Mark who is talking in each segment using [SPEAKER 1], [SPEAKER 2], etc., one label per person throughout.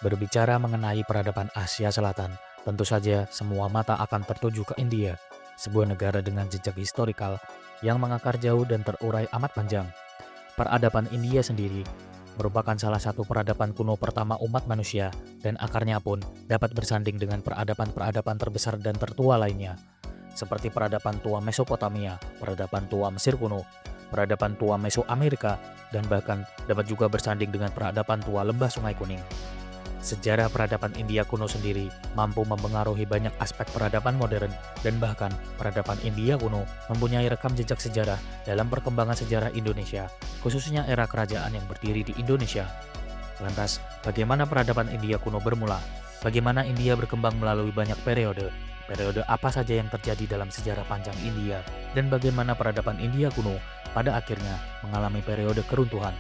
[SPEAKER 1] Berbicara mengenai peradaban Asia Selatan, tentu saja semua mata akan tertuju ke India, sebuah negara dengan jejak historikal yang mengakar jauh dan terurai amat panjang. Peradaban India sendiri merupakan salah satu peradaban kuno pertama umat manusia, dan akarnya pun dapat bersanding dengan peradaban-peradaban terbesar dan tertua lainnya, seperti peradaban tua Mesopotamia, peradaban tua Mesir kuno, peradaban tua Mesoamerika, dan bahkan dapat juga bersanding dengan peradaban tua Lembah Sungai Kuning. Sejarah peradaban India kuno sendiri mampu mempengaruhi banyak aspek peradaban modern, dan bahkan peradaban India kuno mempunyai rekam jejak sejarah dalam perkembangan sejarah Indonesia, khususnya era kerajaan yang berdiri di Indonesia. Lantas, bagaimana peradaban India kuno bermula? Bagaimana India berkembang melalui banyak periode? Periode apa saja yang terjadi dalam sejarah panjang India? Dan bagaimana peradaban India kuno pada akhirnya mengalami periode keruntuhan?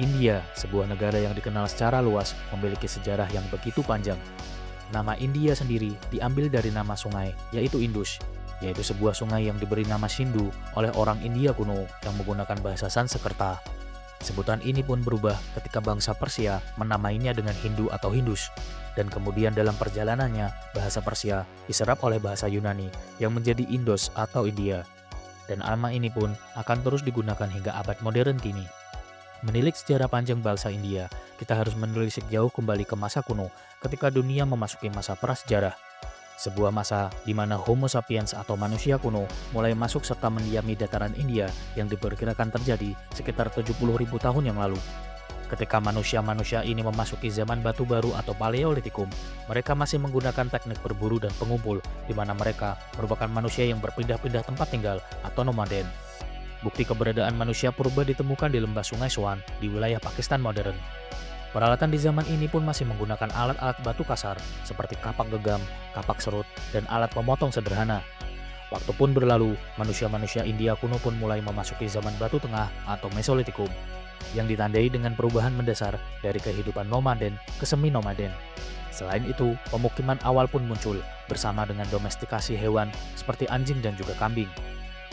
[SPEAKER 1] India, sebuah negara yang dikenal secara luas, memiliki sejarah yang begitu panjang. Nama India sendiri diambil dari nama sungai, yaitu Indus, yaitu sebuah sungai yang diberi nama Sindhu oleh orang India kuno yang menggunakan bahasa Sanskerta. Sebutan ini pun berubah ketika bangsa Persia menamainya dengan Hindu atau Hindus, dan kemudian dalam perjalanannya, bahasa Persia diserap oleh bahasa Yunani yang menjadi Indos atau India. Dan nama ini pun akan terus digunakan hingga abad modern kini. Menilik sejarah panjang bangsa India, kita harus menelisik jauh kembali ke masa kuno ketika dunia memasuki masa prasejarah. Sebuah masa di mana Homo sapiens atau manusia kuno mulai masuk serta mendiami dataran India yang diperkirakan terjadi sekitar 70.000 tahun yang lalu. Ketika manusia-manusia ini memasuki zaman batu baru atau Paleolitikum, mereka masih menggunakan teknik berburu dan pengumpul, di mana mereka merupakan manusia yang berpindah-pindah tempat tinggal atau nomaden. Bukti keberadaan manusia purba ditemukan di lembah Sungai Swan di wilayah Pakistan modern. Peralatan di zaman ini pun masih menggunakan alat-alat batu kasar seperti kapak gegam, kapak serut, dan alat pemotong sederhana. Waktu pun berlalu, manusia-manusia India kuno pun mulai memasuki zaman batu tengah atau Mesolitikum, yang ditandai dengan perubahan mendasar dari kehidupan nomaden ke semi-nomaden. Selain itu, pemukiman awal pun muncul bersama dengan domestikasi hewan seperti anjing dan juga kambing.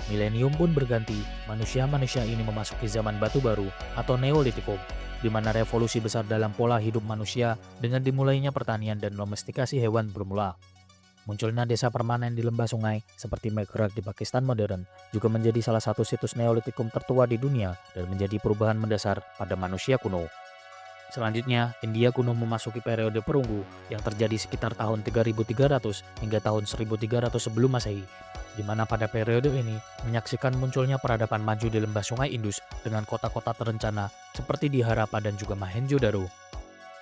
[SPEAKER 1] Milenium pun berganti, manusia-manusia ini memasuki zaman batu baru atau Neolitikum, di mana revolusi besar dalam pola hidup manusia dengan dimulainya pertanian dan domestikasi hewan bermula. Munculnya desa permanen di lembah sungai seperti Meghrad di Pakistan modern juga menjadi salah satu situs Neolitikum tertua di dunia dan menjadi perubahan mendasar pada manusia kuno. Selanjutnya, India kuno memasuki periode perunggu yang terjadi sekitar tahun 3300 hingga tahun 1300 sebelum Masehi, di mana pada periode ini menyaksikan munculnya peradaban maju di lembah sungai Indus dengan kota-kota terencana seperti di Harappa dan juga Mohenjo-daro.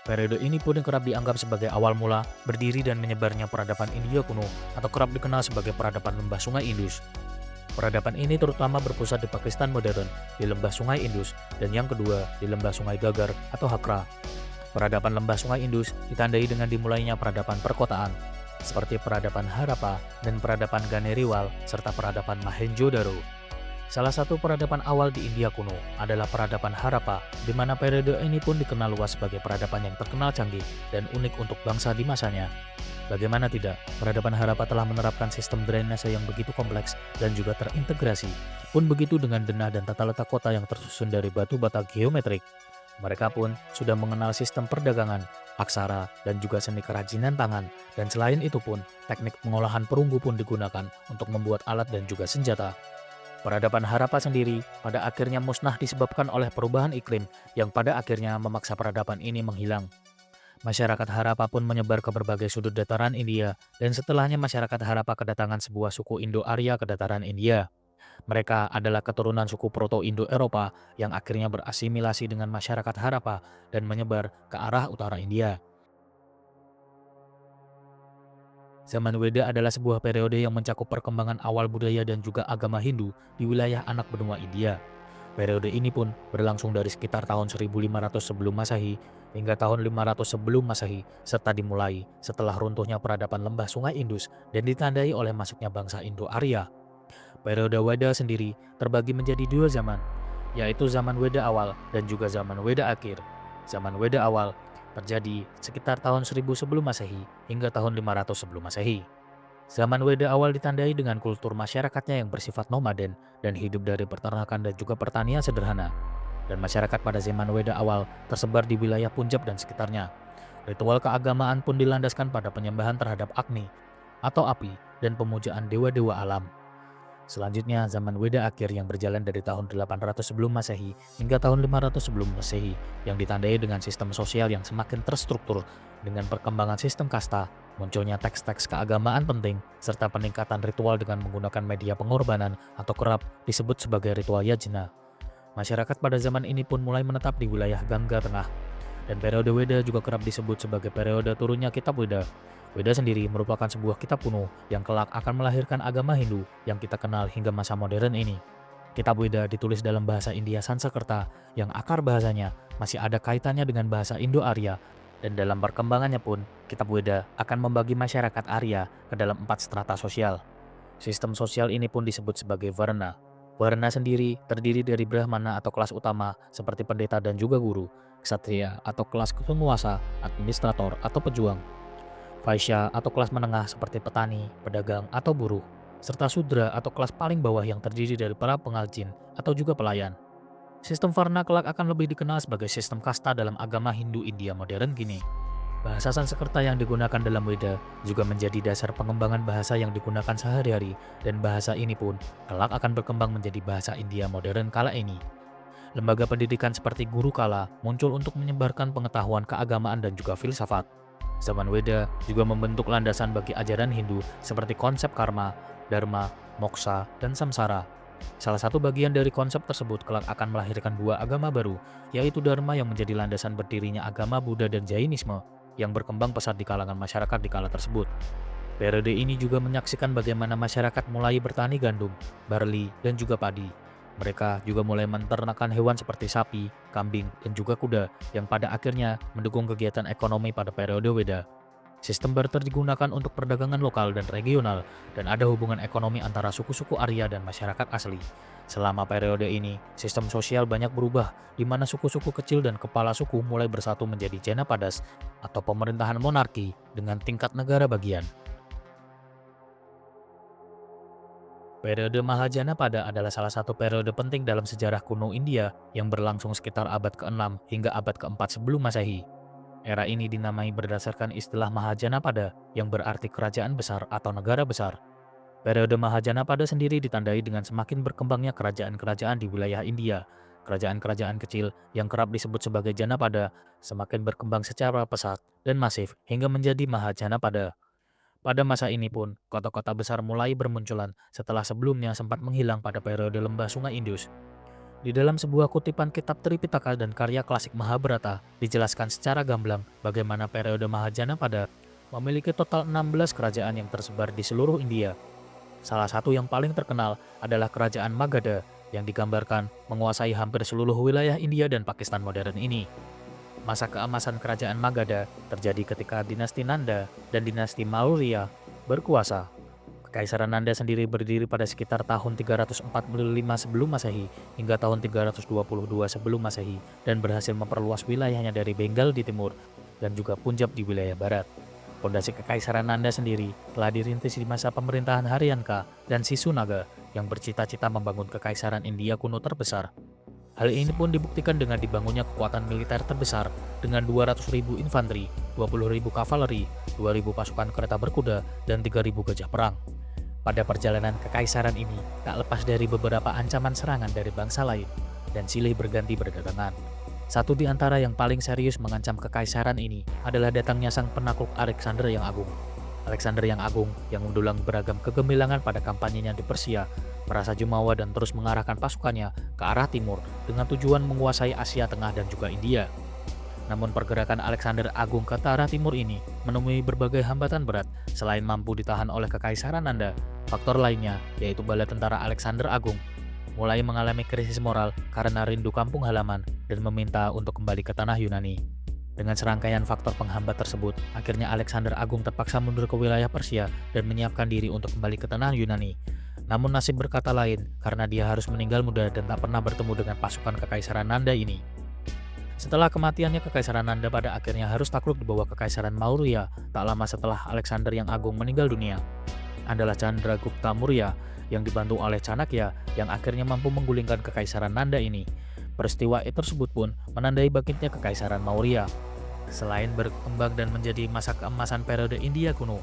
[SPEAKER 1] Periode ini pun kerap dianggap sebagai awal mula berdiri dan menyebarnya peradaban India kuno atau kerap dikenal sebagai peradaban lembah sungai Indus. Peradaban ini terutama berpusat di Pakistan modern, di lembah sungai Indus, dan yang kedua di lembah sungai Gagar atau Hakra. Peradaban lembah sungai Indus ditandai dengan dimulainya peradaban perkotaan, seperti peradaban Harappa dan peradaban Ganeriwal serta peradaban Mohenjo-daro. Salah satu peradaban awal di India kuno adalah peradaban Harappa, di mana periode ini pun dikenal luas sebagai peradaban yang terkenal canggih dan unik untuk bangsa di masanya. Bagaimana tidak, peradaban Harappa telah menerapkan sistem drainase yang begitu kompleks dan juga terintegrasi, pun begitu dengan denah dan tata letak kota yang tersusun dari batu bata geometrik. Mereka pun sudah mengenal sistem perdagangan, aksara, dan juga seni kerajinan tangan, dan selain itu pun, teknik pengolahan perunggu pun digunakan untuk membuat alat dan juga senjata. Peradaban Harappa sendiri pada akhirnya musnah disebabkan oleh perubahan iklim yang pada akhirnya memaksa peradaban ini menghilang. Masyarakat Harappa pun menyebar ke berbagai sudut dataran India, dan setelahnya masyarakat Harappa kedatangan sebuah suku Indo-Arya ke dataran India. Mereka adalah keturunan suku Proto-Indo-Eropa yang akhirnya berasimilasi dengan masyarakat Harappa dan menyebar ke arah utara India. Zaman Weda adalah sebuah periode yang mencakup perkembangan awal budaya dan juga agama Hindu di wilayah anak benua India. Periode ini pun berlangsung dari sekitar tahun 1500 sebelum Masehi hingga tahun 500 sebelum Masehi, serta dimulai setelah runtuhnya peradaban lembah sungai Indus dan ditandai oleh masuknya bangsa Indo-Arya. Periode Weda sendiri terbagi menjadi dua zaman, yaitu zaman Weda awal dan juga zaman Weda akhir. Zaman Weda awal terjadi sekitar tahun 1000 sebelum Masehi hingga tahun 500 sebelum Masehi. Zaman Weda awal ditandai dengan kultur masyarakatnya yang bersifat nomaden dan hidup dari peternakan dan juga pertanian sederhana. dan masyarakat pada zaman Weda awal tersebar di wilayah Punjab dan sekitarnya. Ritual keagamaan pun dilandaskan pada penyembahan terhadap Agni atau api dan pemujaan dewa-dewa alam. Selanjutnya, zaman Weda akhir yang berjalan dari tahun 800 sebelum Masehi hingga tahun 500 sebelum Masehi yang ditandai dengan sistem sosial yang semakin terstruktur dengan perkembangan sistem kasta, munculnya teks-teks keagamaan penting, serta peningkatan ritual dengan menggunakan media pengorbanan atau kerap disebut sebagai ritual yajna. Masyarakat pada zaman ini pun mulai menetap di wilayah Gangga Tengah, dan periode Weda juga kerap disebut sebagai periode turunnya kitab Weda. Weda sendiri merupakan sebuah kitab kuno yang kelak akan melahirkan agama Hindu yang kita kenal hingga masa modern ini. Kitab Weda ditulis dalam bahasa India Sanskerta yang akar bahasanya masih ada kaitannya dengan bahasa Indo-Arya, dan dalam perkembangannya pun kitab Weda akan membagi masyarakat Arya ke dalam 4 strata sosial. Sistem sosial ini pun disebut sebagai Varna. Varna sendiri terdiri dari Brahmana atau kelas utama seperti pendeta dan juga guru, Ksatria atau kelas penguasa, administrator atau pejuang, Vaishya atau kelas menengah seperti petani, pedagang atau buruh, serta Sudra atau kelas paling bawah yang terdiri dari para pengrajin atau juga pelayan. Sistem Varna kelak akan lebih dikenal sebagai sistem kasta dalam agama Hindu India modern kini. Bahasa Sanskerta yang digunakan dalam Weda juga menjadi dasar pengembangan bahasa yang digunakan sehari-hari, dan bahasa ini pun kelak akan berkembang menjadi bahasa India modern kala ini. Lembaga pendidikan seperti Guru Kala muncul untuk menyebarkan pengetahuan keagamaan dan juga filsafat. Zaman Weda juga membentuk landasan bagi ajaran Hindu seperti konsep karma, dharma, moksha, dan samsara. Salah satu bagian dari konsep tersebut kelak akan melahirkan 2 agama baru, yaitu Dharma yang menjadi landasan berdirinya agama Buddha dan Jainisme yang berkembang pesat di kalangan masyarakat di kala tersebut. Periode ini juga menyaksikan bagaimana masyarakat mulai bertani gandum, barley, dan juga padi. Mereka juga mulai menternakan hewan seperti sapi, kambing, dan juga kuda yang pada akhirnya mendukung kegiatan ekonomi pada periode Weda. Sistem barter digunakan untuk perdagangan lokal dan regional, dan ada hubungan ekonomi antara suku-suku Arya dan masyarakat asli. Selama periode ini, sistem sosial banyak berubah, di mana suku-suku kecil dan kepala suku mulai bersatu menjadi Janapadas atau pemerintahan monarki dengan tingkat negara bagian. Periode Mahajanapada adalah salah satu periode penting dalam sejarah kuno India yang berlangsung sekitar abad ke-6 hingga abad ke-4 sebelum Masehi. Era ini dinamai berdasarkan istilah Mahajanapada yang berarti kerajaan besar atau negara besar. Periode Mahajanapada sendiri ditandai dengan semakin berkembangnya kerajaan-kerajaan di wilayah India. Kerajaan-kerajaan kecil yang kerap disebut sebagai Janapada semakin berkembang secara pesat dan masif hingga menjadi Mahajanapada. Pada masa ini pun, kota-kota besar mulai bermunculan setelah sebelumnya sempat menghilang pada periode lembah Sungai Indus. Di dalam sebuah kutipan kitab Tripitaka dan karya klasik Mahabharata, dijelaskan secara gamblang bagaimana periode Mahajanapada memiliki total 16 kerajaan yang tersebar di seluruh India. Salah satu yang paling terkenal adalah kerajaan Magadha yang digambarkan menguasai hampir seluruh wilayah India dan Pakistan modern ini. Masa keemasan kerajaan Magadha terjadi ketika dinasti Nanda dan dinasti Maurya berkuasa. Kekaisaran Nanda sendiri berdiri pada sekitar tahun 345 sebelum Masehi hingga tahun 322 sebelum Masehi dan berhasil memperluas wilayahnya dari Bengal di timur dan juga Punjab di wilayah barat. Fondasi Kekaisaran Nanda sendiri telah dirintis di masa pemerintahan Haryanka dan Sisunaga yang bercita-cita membangun Kekaisaran India kuno terbesar. Hal ini pun dibuktikan dengan dibangunnya kekuatan militer terbesar dengan 200.000 infanteri, 20.000 kavaleri, 2.000 pasukan kereta berkuda, dan 3.000 gajah perang. Pada perjalanan kekaisaran ini, tak lepas dari beberapa ancaman serangan dari bangsa lain, dan silih berganti berdatangan. Satu di antara yang paling serius mengancam kekaisaran ini adalah datangnya sang penakluk Alexander yang Agung. Alexander yang Agung yang mendulang beragam kegemilangan pada kampanyenya di Persia, merasa jumawa dan terus mengarahkan pasukannya ke arah timur dengan tujuan menguasai Asia Tengah dan juga India. Namun pergerakan Alexander Agung ke arah timur ini menemui berbagai hambatan berat. Selain mampu ditahan oleh Kekaisaran Nanda, faktor lainnya yaitu bala tentara Alexander Agung mulai mengalami krisis moral karena rindu kampung halaman dan meminta untuk kembali ke tanah Yunani. Dengan serangkaian faktor penghambat tersebut, akhirnya Alexander Agung terpaksa mundur ke wilayah Persia dan menyiapkan diri untuk kembali ke tanah Yunani. Namun nasib berkata lain karena dia harus meninggal muda dan tak pernah bertemu dengan pasukan Kekaisaran Nanda ini. Setelah kematiannya Kekaisaran Nanda pada akhirnya harus takluk di bawah Kekaisaran Maurya. Tak lama setelah Alexander yang Agung meninggal dunia adalah Chandragupta Maurya yang dibantu oleh Chanakya yang akhirnya mampu menggulingkan Kekaisaran Nanda ini. Peristiwa tersebut pun menandai bangkitnya Kekaisaran Maurya. Selain berkembang dan menjadi masa keemasan periode India kuno,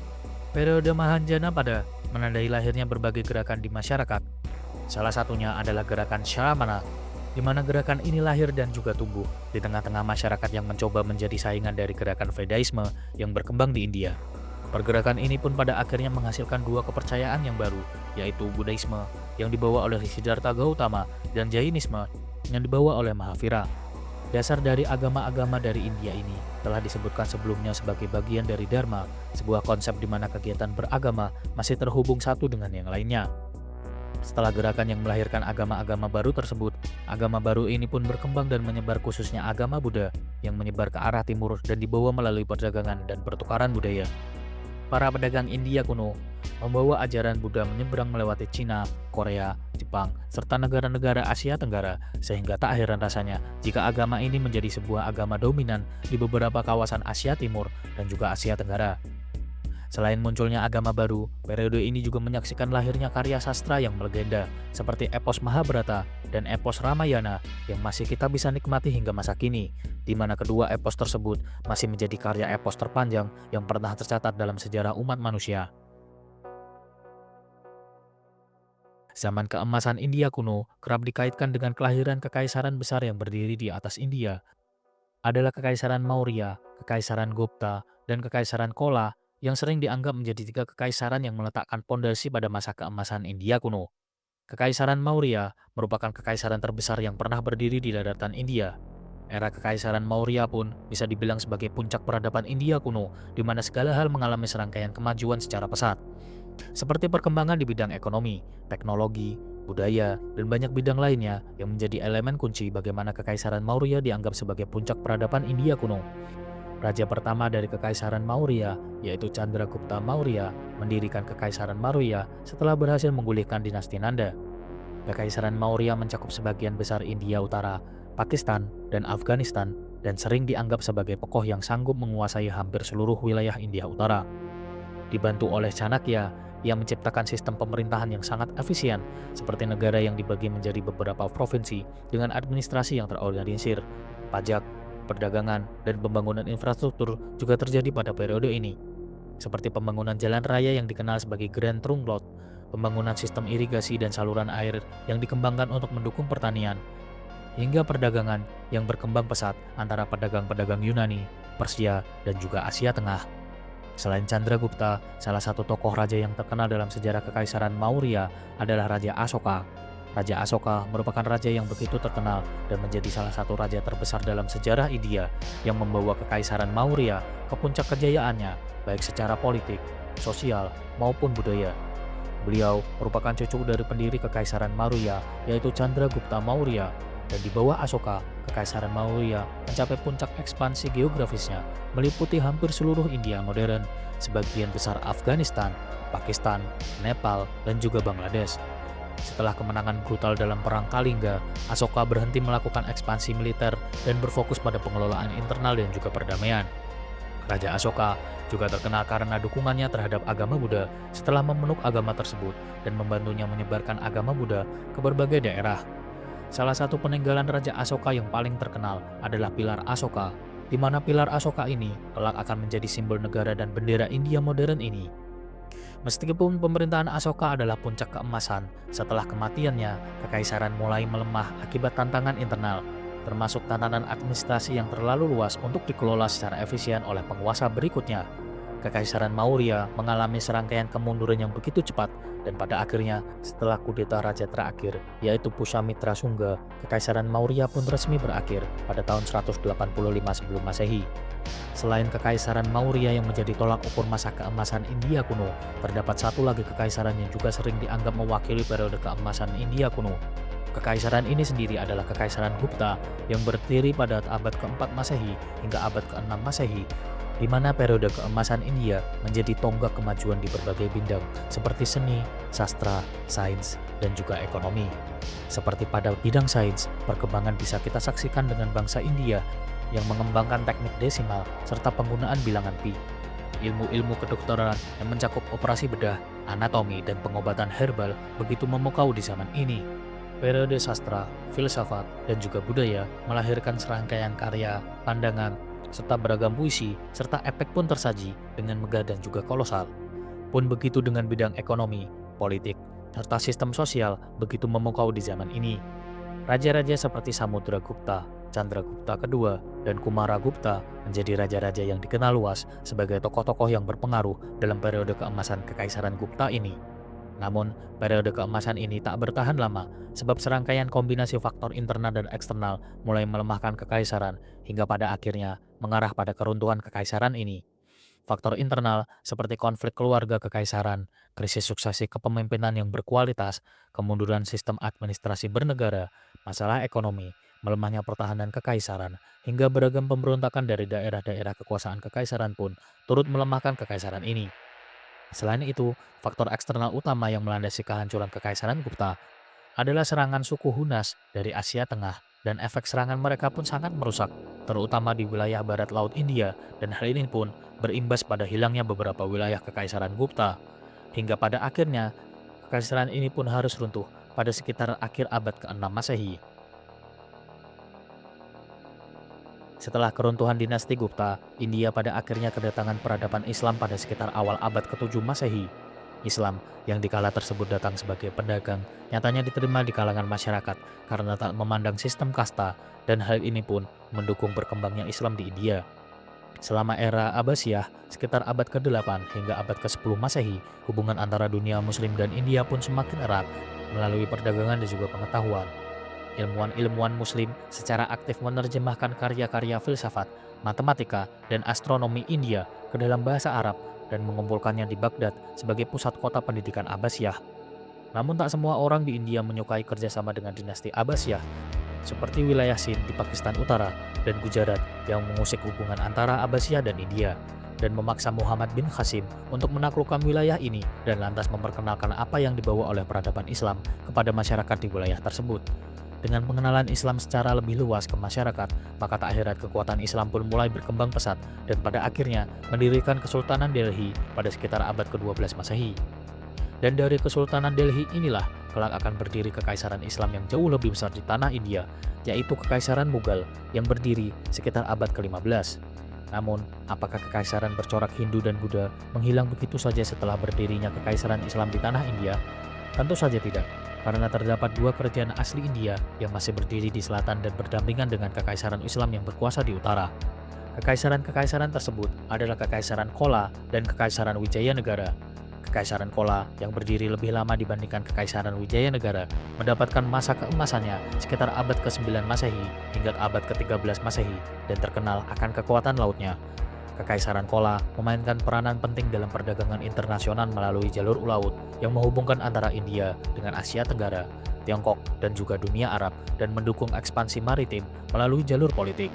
[SPEAKER 1] periode Mahanjana pada menandai lahirnya berbagai gerakan di masyarakat. Salah satunya adalah gerakan Shramana, di mana gerakan ini lahir dan juga tumbuh di tengah-tengah masyarakat yang mencoba menjadi saingan dari gerakan Vedaisme yang berkembang di India. Pergerakan ini pun pada akhirnya menghasilkan dua kepercayaan yang baru, yaitu Buddhisme yang dibawa oleh Siddhartha Gautama dan Jainisme yang dibawa oleh Mahavira. Dasar dari agama-agama dari India ini telah disebutkan sebelumnya sebagai bagian dari Dharma, sebuah konsep di mana kegiatan beragama masih terhubung satu dengan yang lainnya. Setelah gerakan yang melahirkan agama-agama baru tersebut, agama baru ini pun berkembang dan menyebar, khususnya agama Buddha yang menyebar ke arah timur dan dibawa melalui perdagangan dan pertukaran budaya. Para pedagang India kuno membawa ajaran Buddha menyeberang melewati Cina, Korea, Jepang, serta negara-negara Asia Tenggara, sehingga tak heran rasanya jika agama ini menjadi sebuah agama dominan di beberapa kawasan Asia Timur dan juga Asia Tenggara. Selain munculnya agama baru, periode ini juga menyaksikan lahirnya karya sastra yang melegenda seperti epos Mahabharata dan epos Ramayana yang masih kita bisa nikmati hingga masa kini, di mana kedua epos tersebut masih menjadi karya epos terpanjang yang pernah tercatat dalam sejarah umat manusia. Zaman keemasan India kuno kerap dikaitkan dengan kelahiran kekaisaran besar yang berdiri di atas India. Adalah Kekaisaran Maurya, Kekaisaran Gupta, dan Kekaisaran Chola yang sering dianggap menjadi tiga kekaisaran yang meletakkan pondasi pada masa keemasan India kuno. Kekaisaran Maurya merupakan kekaisaran terbesar yang pernah berdiri di daratan India. Era Kekaisaran Maurya pun bisa dibilang sebagai puncak peradaban India kuno, di mana segala hal mengalami serangkaian kemajuan secara pesat, seperti perkembangan di bidang ekonomi, teknologi, budaya, dan banyak bidang lainnya yang menjadi elemen kunci bagaimana Kekaisaran Maurya dianggap sebagai puncak peradaban India kuno. Raja pertama dari Kekaisaran Maurya, yaitu Chandragupta Maurya, mendirikan Kekaisaran Maurya setelah berhasil menggulingkan dinasti Nanda. Kekaisaran Maurya mencakup sebagian besar India Utara, Pakistan, dan Afghanistan, dan sering dianggap sebagai tokoh yang sanggup menguasai hampir seluruh wilayah India Utara. Dibantu oleh Chanakya, ia menciptakan sistem pemerintahan yang sangat efisien, seperti negara yang dibagi menjadi beberapa provinsi dengan administrasi yang terorganisir. Pajak, perdagangan, dan pembangunan infrastruktur juga terjadi pada periode ini, seperti pembangunan jalan raya yang dikenal sebagai Grand Trunk Road, pembangunan sistem irigasi dan saluran air yang dikembangkan untuk mendukung pertanian, hingga perdagangan yang berkembang pesat antara pedagang-pedagang Yunani, Persia, dan juga Asia Tengah. Selain Chandragupta, salah satu tokoh raja yang terkenal dalam sejarah Kekaisaran Maurya adalah Raja Asoka. Raja Asoka merupakan raja yang begitu terkenal dan menjadi salah satu raja terbesar dalam sejarah India yang membawa Kekaisaran Maurya ke puncak kejayaannya, baik secara politik, sosial, maupun budaya. Beliau merupakan cucu dari pendiri Kekaisaran Maurya, yaitu Chandragupta Maurya, dan di bawah Asoka, Kekaisaran Maurya mencapai puncak ekspansi geografisnya, meliputi hampir seluruh India modern, sebagian besar Afghanistan, Pakistan, Nepal, dan juga Bangladesh. Setelah kemenangan brutal dalam Perang Kalingga, Asoka berhenti melakukan ekspansi militer dan berfokus pada pengelolaan internal dan juga perdamaian. Raja Asoka juga terkenal karena dukungannya terhadap agama Buddha setelah memeluk agama tersebut dan membantunya menyebarkan agama Buddha ke berbagai daerah. Salah satu peninggalan Raja Asoka yang paling terkenal adalah Pilar Asoka, di mana Pilar Asoka ini kelak akan menjadi simbol negara dan bendera India modern ini. Meskipun pemerintahan Asoka adalah puncak keemasan, setelah kematiannya, kekaisaran mulai melemah akibat tantangan internal, termasuk tatanan administrasi yang terlalu luas untuk dikelola secara efisien oleh penguasa berikutnya. Kekaisaran Maurya mengalami serangkaian kemunduran yang begitu cepat, dan pada akhirnya, setelah kudeta raja terakhir, yaitu Pushyamitra Sungga, Kekaisaran Maurya pun resmi berakhir pada tahun 185 sebelum Masehi. Selain Kekaisaran Maurya yang menjadi tolak ukur masa keemasan India kuno, terdapat satu lagi kekaisaran yang juga sering dianggap mewakili periode keemasan India kuno. Kekaisaran ini sendiri adalah Kekaisaran Gupta yang berdiri pada abad ke-4 Masehi hingga abad ke-6 Masehi, di mana periode keemasan India menjadi tonggak kemajuan di berbagai bidang seperti seni, sastra, sains, dan juga ekonomi. Seperti pada bidang sains, perkembangan bisa kita saksikan dengan bangsa India yang mengembangkan teknik desimal serta penggunaan bilangan pi. Ilmu-ilmu kedokteran yang mencakup operasi bedah, anatomi, dan pengobatan herbal begitu memukau di zaman ini. Periode sastra, filsafat, dan juga budaya melahirkan serangkaian karya, pandangan, serta beragam puisi, serta epek pun tersaji dengan megah dan juga kolosal. Pun begitu dengan bidang ekonomi, politik, serta sistem sosial begitu memukau di zaman ini. Raja-raja seperti Samudragupta, Chandragupta kedua, dan Kumaragupta menjadi raja-raja yang dikenal luas sebagai tokoh-tokoh yang berpengaruh dalam periode keemasan Kekaisaran Gupta ini. Namun, periode keemasan ini tak bertahan lama sebab serangkaian kombinasi faktor internal dan eksternal mulai melemahkan kekaisaran hingga pada akhirnya mengarah pada keruntuhan kekaisaran ini. Faktor internal seperti konflik keluarga kekaisaran, krisis suksesi kepemimpinan yang berkualitas, kemunduran sistem administrasi bernegara, masalah ekonomi, melemahnya pertahanan kekaisaran, hingga beragam pemberontakan dari daerah-daerah kekuasaan kekaisaran pun turut melemahkan kekaisaran ini. Selain itu, faktor eksternal utama yang melandasi kehancuran kekaisaran Gupta adalah serangan suku Hunas dari Asia Tengah, dan efek serangan mereka pun sangat merusak, terutama di wilayah barat Laut India, dan hal ini pun berimbas pada hilangnya beberapa wilayah Kekaisaran Gupta. Hingga pada akhirnya, kekaisaran ini pun harus runtuh pada sekitar akhir abad ke-6 Masehi. Setelah keruntuhan dinasti Gupta, India pada akhirnya kedatangan peradaban Islam pada sekitar awal abad ke-7 Masehi. Islam yang dikala tersebut datang sebagai pedagang, nyatanya diterima di kalangan masyarakat karena tak memandang sistem kasta, dan hal ini pun mendukung berkembangnya Islam di India. Selama era Abbasiyah, sekitar abad ke-8 hingga abad ke-10 Masehi, hubungan antara dunia Muslim dan India pun semakin erat melalui perdagangan dan juga pengetahuan. Ilmuwan-ilmuwan Muslim secara aktif menerjemahkan karya-karya filsafat, matematika, dan astronomi India ke dalam bahasa Arab dan mengumpulkannya di Baghdad sebagai pusat kota pendidikan Abbasiyah. Namun tak semua orang di India menyukai kerjasama dengan dinasti Abbasiyah, seperti wilayah Sind di Pakistan Utara dan Gujarat yang mengusik hubungan antara Abbasiyah dan India, dan memaksa Muhammad bin Qasim untuk menaklukkan wilayah ini dan lantas memperkenalkan apa yang dibawa oleh peradaban Islam kepada masyarakat di wilayah tersebut. Dengan pengenalan Islam secara lebih luas ke masyarakat, maka tak heran kekuatan Islam pun mulai berkembang pesat dan pada akhirnya mendirikan Kesultanan Delhi pada sekitar abad ke-12 Masehi. Dan dari Kesultanan Delhi inilah kelak akan berdiri kekaisaran Islam yang jauh lebih besar di tanah India, yaitu Kekaisaran Mughal yang berdiri sekitar abad ke-15. Namun, apakah kekaisaran bercorak Hindu dan Buddha menghilang begitu saja setelah berdirinya kekaisaran Islam di tanah India? Tentu saja tidak. Karena terdapat dua kerajaan asli India yang masih berdiri di selatan dan berdampingan dengan kekaisaran Islam yang berkuasa di utara. Kekaisaran-kekaisaran tersebut adalah Kekaisaran Chola dan Kekaisaran Wijayanagara. Kekaisaran Chola yang berdiri lebih lama dibandingkan Kekaisaran Wijayanagara mendapatkan masa keemasannya sekitar abad ke-9 Masehi hingga abad ke-13 Masehi dan terkenal akan kekuatan lautnya. Kekaisaran Chola memainkan peranan penting dalam perdagangan internasional melalui jalur laut yang menghubungkan antara India dengan Asia Tenggara, Tiongkok, dan juga dunia Arab dan mendukung ekspansi maritim melalui jalur politik.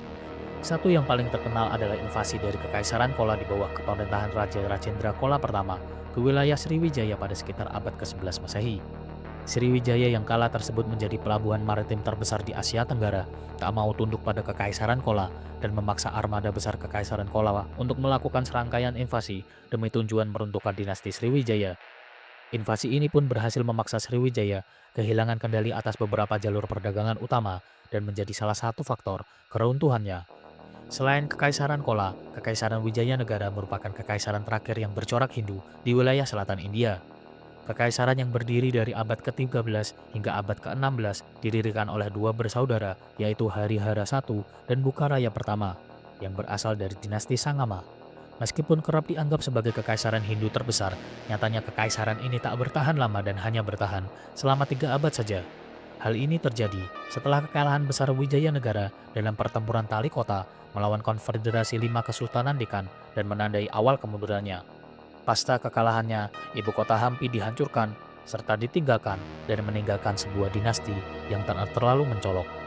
[SPEAKER 1] Satu yang paling terkenal adalah invasi dari Kekaisaran Chola di bawah kepemerintahan Raja Rajendra Chola pertama ke wilayah Sriwijaya pada sekitar abad ke-11 Masehi. Sriwijaya yang kala tersebut menjadi pelabuhan maritim terbesar di Asia Tenggara, tak mau tunduk pada Kekaisaran Chola dan memaksa armada besar Kekaisaran Chola untuk melakukan serangkaian invasi demi tujuan meruntuhkan dinasti Sriwijaya. Invasi ini pun berhasil memaksa Sriwijaya kehilangan kendali atas beberapa jalur perdagangan utama dan menjadi salah satu faktor keruntuhannya. Selain Kekaisaran Chola, Kekaisaran Wijayanagara merupakan kekaisaran terakhir yang bercorak Hindu di wilayah selatan India. Kekaisaran yang berdiri dari abad ke-13 hingga abad ke-16 didirikan oleh dua bersaudara, yaitu Harihara I dan Bukharaya I, yang berasal dari dinasti Sangama. Meskipun kerap dianggap sebagai kekaisaran Hindu terbesar, nyatanya kekaisaran ini tak bertahan lama dan hanya bertahan selama 3 abad saja. Hal ini terjadi setelah kekalahan besar Wijayanagara dalam pertempuran Talikota melawan Konfederasi 5 Kesultanan Deccan dan menandai awal kemundurannya. Pasca kekalahannya, ibu kota Hampi dihancurkan serta ditinggalkan dan meninggalkan sebuah dinasti yang tak terlalu mencolok.